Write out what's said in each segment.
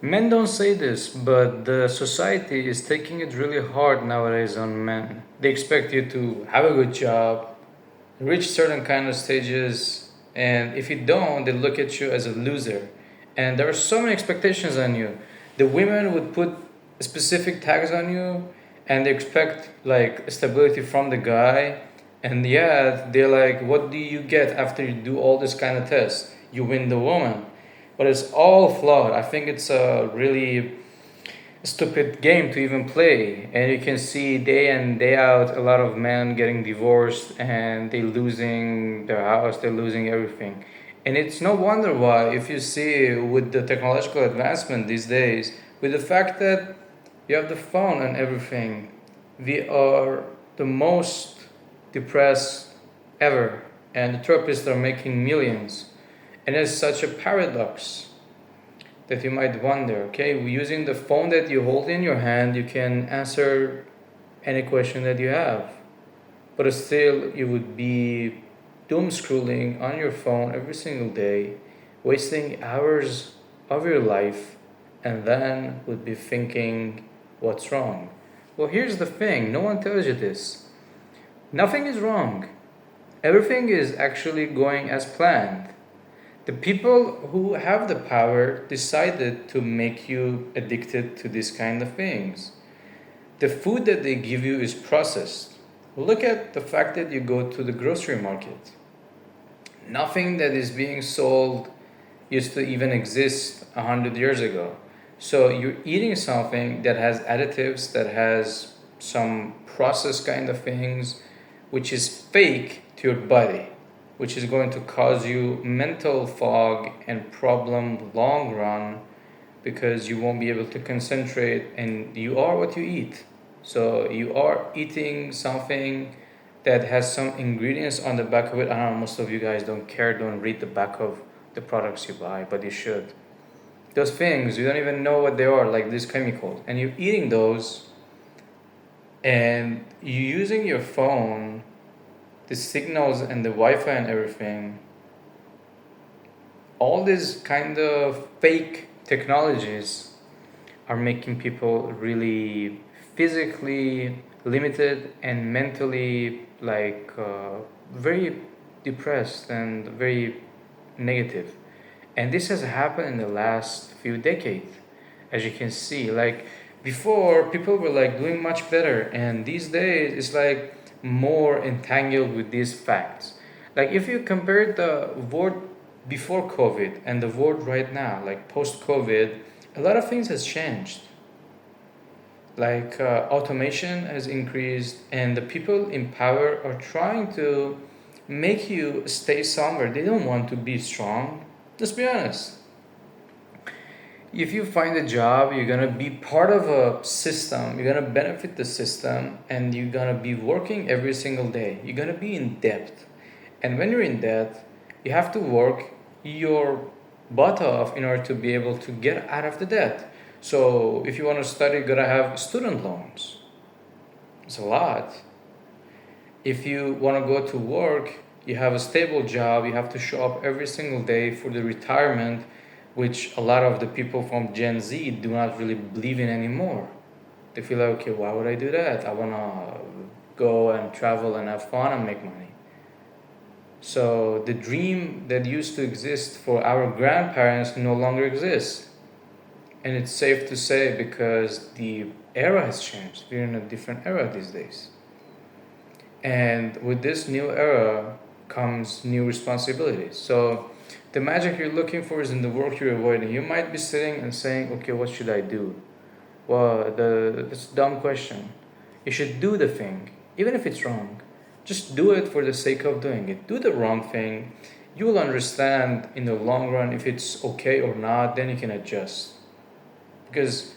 Men don't say this, but the society is taking it really hard nowadays on men. They expect you to have a good job, reach certain kind of stages, and if you don't, they look at you as a loser. And there are so many expectations on you. The women would put specific tags on you, and they expect like stability from the guy. And yeah, they're like, what do you get after you do all this kind of tests? You win the woman. But it's all flawed. I think it's a really stupid game to even play, and you can see day in day out a lot of men getting divorced and they losing their house, they're losing everything. And it's no wonder why, if you see with the technological advancement these days, with the fact that you have the phone and everything, we are the most depressed ever, and the therapists are making millions. And it's such a paradox that you might wonder, okay, using the phone that you hold in your hand, you can answer any question that you have. But still, you would be doom scrolling on your phone every single day, wasting hours of your life, and then would be thinking, what's wrong? Well, here's the thing, no one tells you this. Nothing is wrong. Everything is actually going as planned. The people who have the power decided to make you addicted to these kind of things. The food that they give you is processed. Look at the fact that you go to the grocery market. Nothing that is being sold used to even exist 100 years ago. So you're eating something that has additives, that has some processed kind of things, which is fake to your body, which is going to cause you mental fog and problem long run, because you won't be able to concentrate, and you are what you eat. So you are eating something that has some ingredients on the back of it. I don't know, most of you guys don't care, don't read the back of the products you buy, but you should. Those things, you don't even know what they are, like these chemicals, and you're eating those, and you're using your phone, the signals and the Wi-Fi and everything. All these kind of fake technologies are making people really physically limited and mentally very depressed and very negative. And this has happened in the last few decades, as you can see. Like before, people were like doing much better, and these days it's like more entangled with these facts. Like if you compare the world before COVID and the world right now, like post COVID, a lot of things has changed. Like automation has increased, and the people in power are trying to make you stay somewhere. They don't want to be strong. Let's be honest. If you find a job, you're gonna be part of a system, you're gonna benefit the system, and you're gonna be working every single day. You're gonna be in debt. And when you're in debt, you have to work your butt off in order to be able to get out of the debt. So if you want to study, you gotta have student loans. It's a lot. If you want to go to work, you have a stable job, you have to show up every single day for the retirement, which a lot of the people from Gen Z do not really believe in anymore. They feel like, okay, why would I do that? I want to go and travel and have fun and make money. So the dream that used to exist for our grandparents no longer exists. And it's safe to say, because the era has changed. We're in a different era these days. And with this new era comes new responsibilities. So the magic you're looking for is in the work you're avoiding. You might be sitting and saying, okay, what should I do? Well, that's a dumb question. You should do the thing, even if it's wrong. Just do it for the sake of doing it. Do the wrong thing. You will understand in the long run if it's okay or not, then you can adjust. Because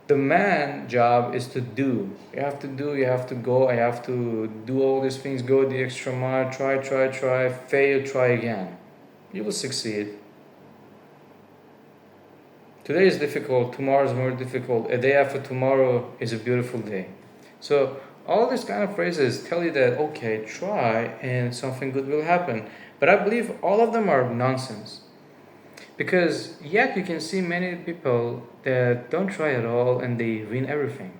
the man job is to do. You have to do, you have to go, I have to do all these things, go the extra mile, try, fail, try again. You will succeed. Today is difficult, tomorrow is more difficult, a day after tomorrow is a beautiful day. So all these kind of phrases tell you that, okay, try and something good will happen. But I believe all of them are nonsense. Because yet you can see many people that don't try at all and they win everything.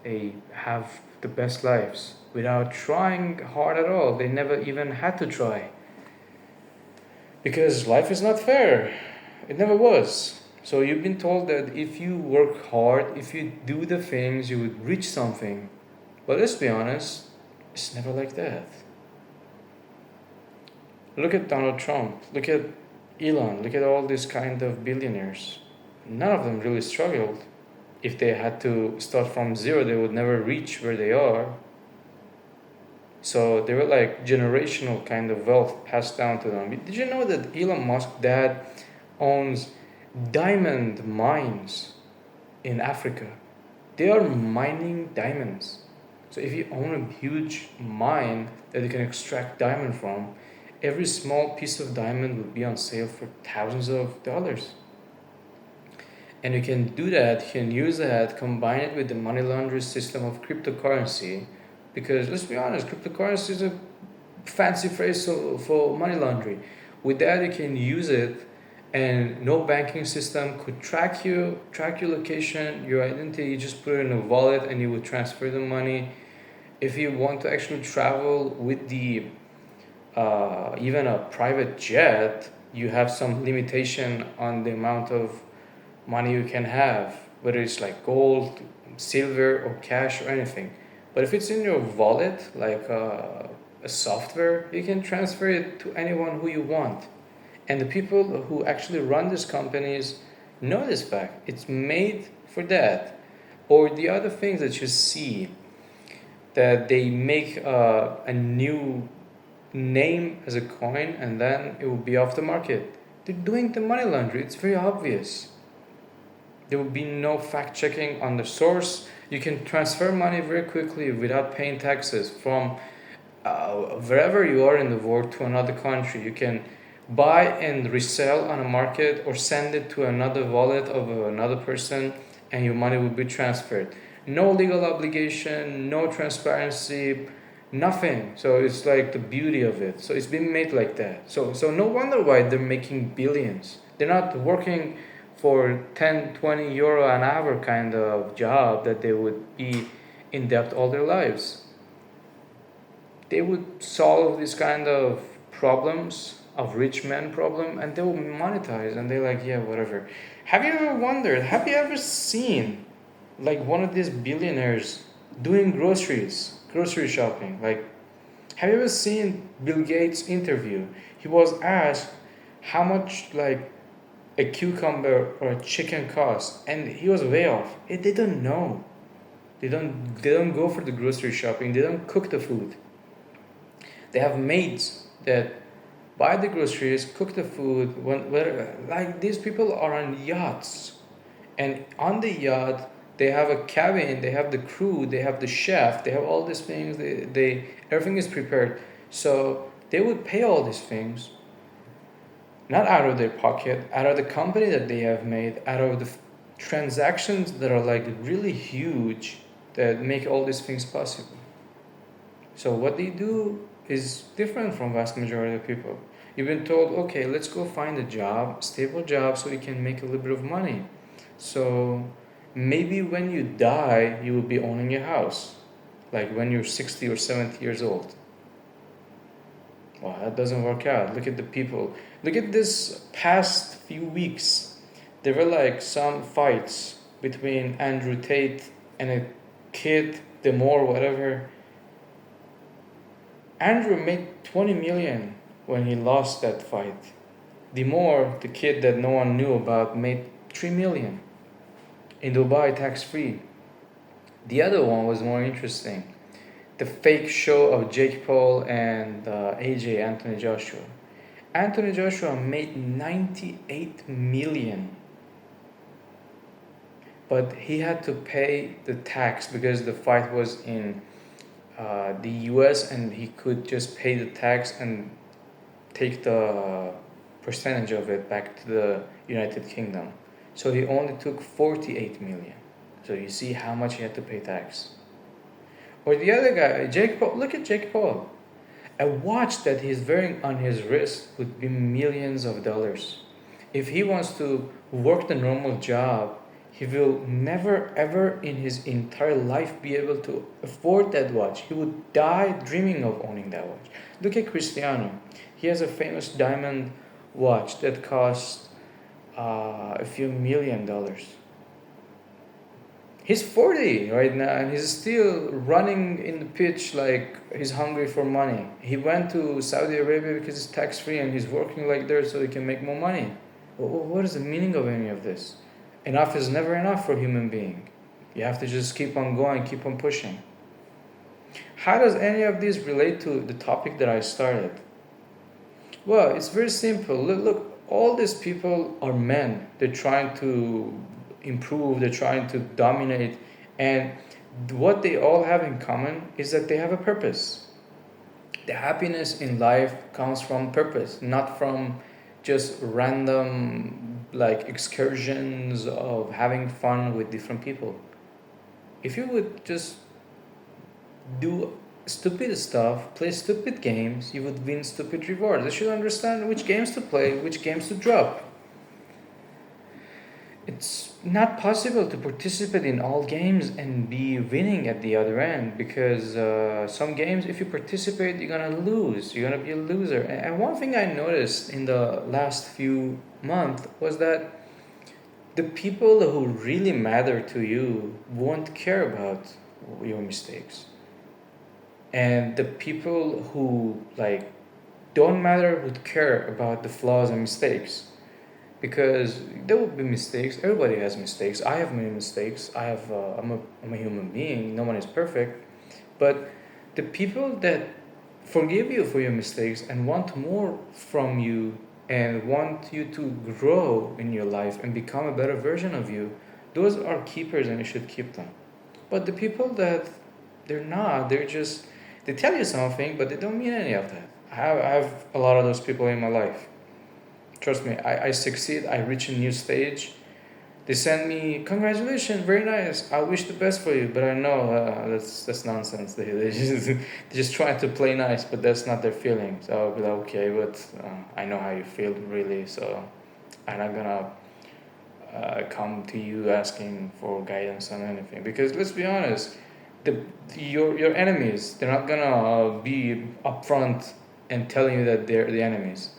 They have the best lives without trying hard at all. They never even had to try. Because life is not fair. It never was. So you've been told that if you work hard, if you do the things, you would reach something. But let's be honest, it's never like that. Look at Donald Trump, look at Elon, look at all these kind of billionaires. None of them really struggled. If they had to start from zero, they would never reach where they are. So they were like generational kind of wealth passed down to them. Did you know that Elon Musk's dad owns diamond mines in Africa? They are mining diamonds. So if you own a huge mine that you can extract diamond from, every small piece of diamond would be on sale for thousands of dollars. And you can do that, you can use that, combine it with the money laundering system of cryptocurrency. Because let's be honest, cryptocurrency is a fancy phrase for money laundering. With that, you can use it, and no banking system could track you, track your location, your identity. You just put it in a wallet, and you would transfer the money. If you want to actually travel with the even a private jet, you have some limitation on the amount of money you can have, whether it's like gold, silver, or cash or anything. But if it's in your wallet, like a software, you can transfer it to anyone who you want. And the people who actually run these companies know this fact. It's made for that. Or the other things that you see, that they make a new name as a coin and then it will be off the market. They're doing the money laundering. It's very obvious. There will be no fact checking on the source. You can transfer money very quickly without paying taxes from wherever you are in the world to another country. You can buy and resell on a market or send it to another wallet of another person and your money will be transferred. No legal obligation, no transparency, nothing. So it's like the beauty of it. So it's been made like that. So no wonder why they're making billions. They're not working for 10, 20 euro an hour kind of job that they would be in debt all their lives. They would solve this kind of problems of rich men problem and they will monetize and they're like, yeah, whatever. Have you ever wondered, have you ever seen like one of these billionaires doing grocery shopping? Like, have you ever seen Bill Gates interview? He was asked how much like a cucumber or a chicken costs, and he was way off. They don't know. They don't go for the grocery shopping. They don't cook the food. They have maids that buy the groceries, cook the food. Like these people are on yachts, and on the yacht they have a cabin, they have the crew, they have the chef, they have all these things. They everything is prepared. So they would pay all these things, not out of their pocket, out of the company that they have made, out of the transactions that are like really huge that make all these things possible. So what they do is different from vast majority of people. You've been told, okay, let's go find a job, stable job, so you can make a little bit of money. So maybe when you die, you will be owning a house, like when you're 60 or 70 years old. Well, that doesn't work out. Look at the people. Look at this past few weeks. There were like some fights between Andrew Tate and a kid, Demore, whatever. Andrew made 20 million when he lost that fight. Demore, the kid that no one knew about, made 3 million in Dubai tax-free. The other one was more interesting. The fake show of Jake Paul and AJ, Anthony Joshua. Anthony Joshua made 98 million, but he had to pay the tax because the fight was in the US and he could just pay the tax and take the percentage of it back to the United Kingdom. So he only took 48 million. So you see how much he had to pay tax. Or the other guy, Jake Paul. Look at Jake Paul. A watch that he's wearing on his wrist would be millions of dollars. If he wants to work the normal job, he will never ever in his entire life be able to afford that watch. He would die dreaming of owning that watch. Look at Cristiano. He has a famous diamond watch that costs a few $1 million. He's 40 right now and he's still running in the pitch like he's hungry for money. He went to Saudi Arabia because it's tax free and he's working like there so he can make more money. What is the meaning of any of this? Enough is never enough for a human being. You have to just keep on going, keep on pushing. How does any of this relate to the topic that I started? Well, it's very simple. Look, all these people are men. They're trying to improve, they're trying to dominate, and what they all have in common is that they have a purpose. The happiness in life comes from purpose, not from just random like excursions of having fun with different people. If you would just do stupid stuff, play stupid games, you would win stupid rewards. You should understand which games to play, which games to drop. It's not possible to participate in all games and be winning at the other end because some games, if you participate, you're gonna lose. You're gonna be a loser. And one thing I noticed in the last few months was that the people who really matter to you won't care about your mistakes. And the people who like don't matter would care about the flaws and mistakes because there will be mistakes. Everybody has mistakes. I have many mistakes. I'm a human being. No one is perfect. But the people that forgive you for your mistakes and want more from you and want you to grow in your life and become a better version of you, those are keepers and you should keep them. But the people that they're not, they tell you something, but they don't mean any of that. I have a lot of those people in my life. Trust me, I succeed, I reach a new stage. They send me, congratulations, very nice, I wish the best for you, but I know that's nonsense. They're just trying to play nice, but that's not their feeling. So I'll be like, okay, but I know how you feel really, so I'm not gonna come to you asking for guidance on anything. Because let's be honest, your enemies, they're not gonna be upfront and telling you that they're the enemies.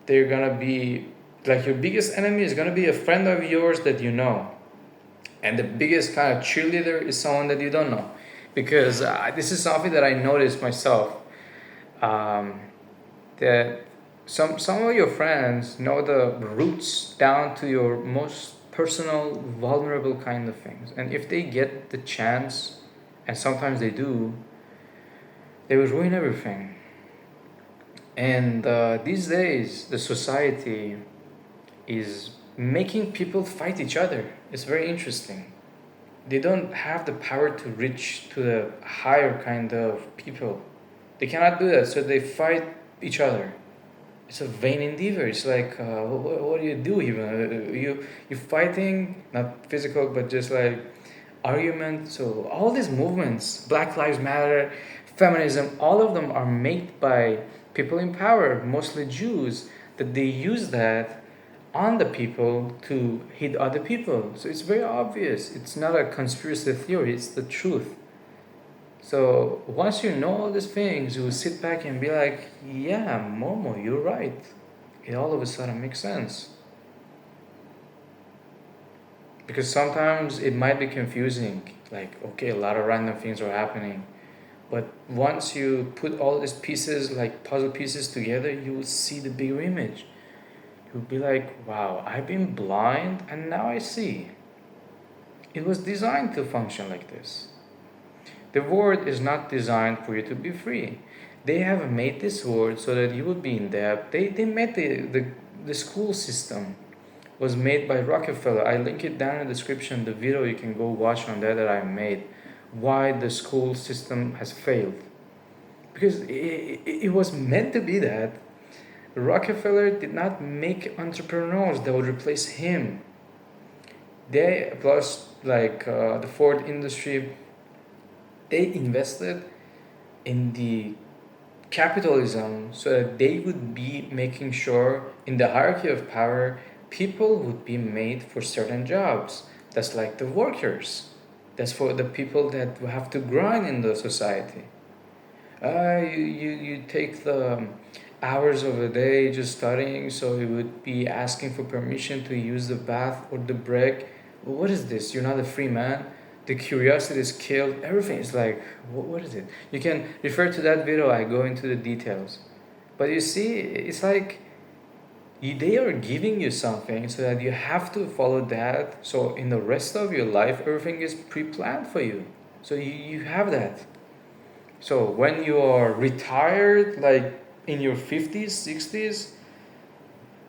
They're gonna be like your biggest enemy is gonna be a friend of yours that you know, and the biggest kind of cheerleader is someone that you don't know, because this is something that I noticed myself. That some of your friends know the roots down to your most personal, vulnerable kind of things, and if they get the chance, and sometimes they do, they will ruin everything. And these days, the society is making people fight each other. It's very interesting. They don't have the power to reach to the higher kind of people. They cannot do that, so they fight each other. It's a vain endeavor. It's like, what do you do even? You fighting, not physical, but just like argument. So all these movements, Black Lives Matter, feminism, all of them are made by people in power, mostly Jews, that they use that on the people to hit other people. So it's very obvious. It's not a conspiracy theory, it's the truth. So once you know all these things, you will sit back and be like, yeah, Momo, you're right. It all of a sudden makes sense. Because sometimes it might be confusing. Like, okay, a lot of random things are happening. But once you put all these pieces, like puzzle pieces together, you will see the bigger image. You'll be like, wow, I've been blind and now I see. It was designed to function like this. The world is not designed for you to be free. They have made this world so that you would be in debt. They made the school system was made by Rockefeller. I link it down in the description, the video you can go watch on that I made. Why the school system has failed. Because it was meant to be that. Rockefeller did not make entrepreneurs that would replace him. They, plus like the Ford industry, they invested in the capitalism so that they would be making sure in the hierarchy of power people would be made for certain jobs. That's like the workers. That's for the people that have to grind in the society. You take the hours of the day just studying, so you would be asking for permission to use the bath or the break. Well, what is this? You're not a free man. The curiosity is killed. Everything is like, what is it? You can refer to that video. I go into the details. But you see, it's like they are giving you something so that you have to follow that. So in the rest of your life, everything is pre-planned for you. So you have that. So when you are retired, like in your 50s, 60s,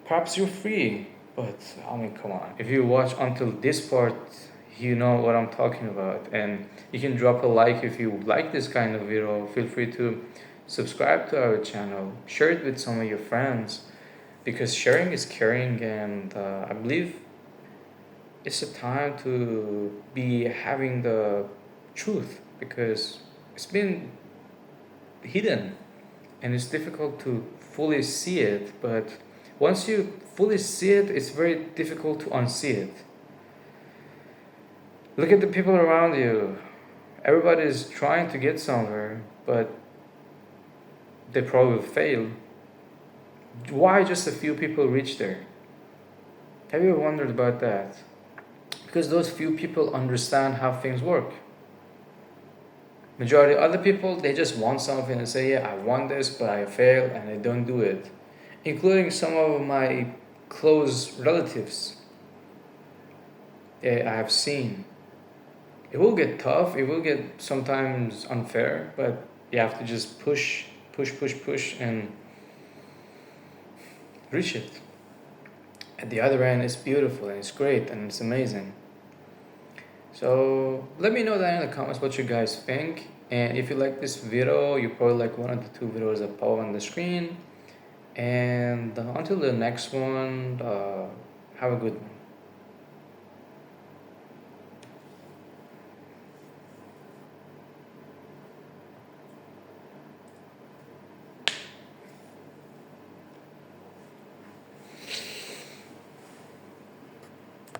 perhaps you're free. But I mean, come on. If you watch until this part, you know what I'm talking about. And you can drop a like if you like this kind of video. Feel free to subscribe to our channel. Share it with some of your friends, because sharing is caring. And I believe it's a time to be having the truth, because it's been hidden and it's difficult to fully see it. But once you fully see it, it's very difficult to unsee it. Look at the people around you. Everybody is trying to get somewhere, but they probably will fail. Why just a few people reach there? Have you ever wondered about that? Because those few people understand how things work. Majority of other people, they just want something and say, yeah, I want this, but I fail and I don't do it. Including some of my close relatives. I have seen. It will get tough, it will get sometimes unfair, but you have to just push, and reach it. At the other end, it's beautiful and it's great and it's amazing. So let me know down in the comments what you guys think. And if you like this video, you probably like one of the two videos that pop on the screen. And until the next one, have a good one.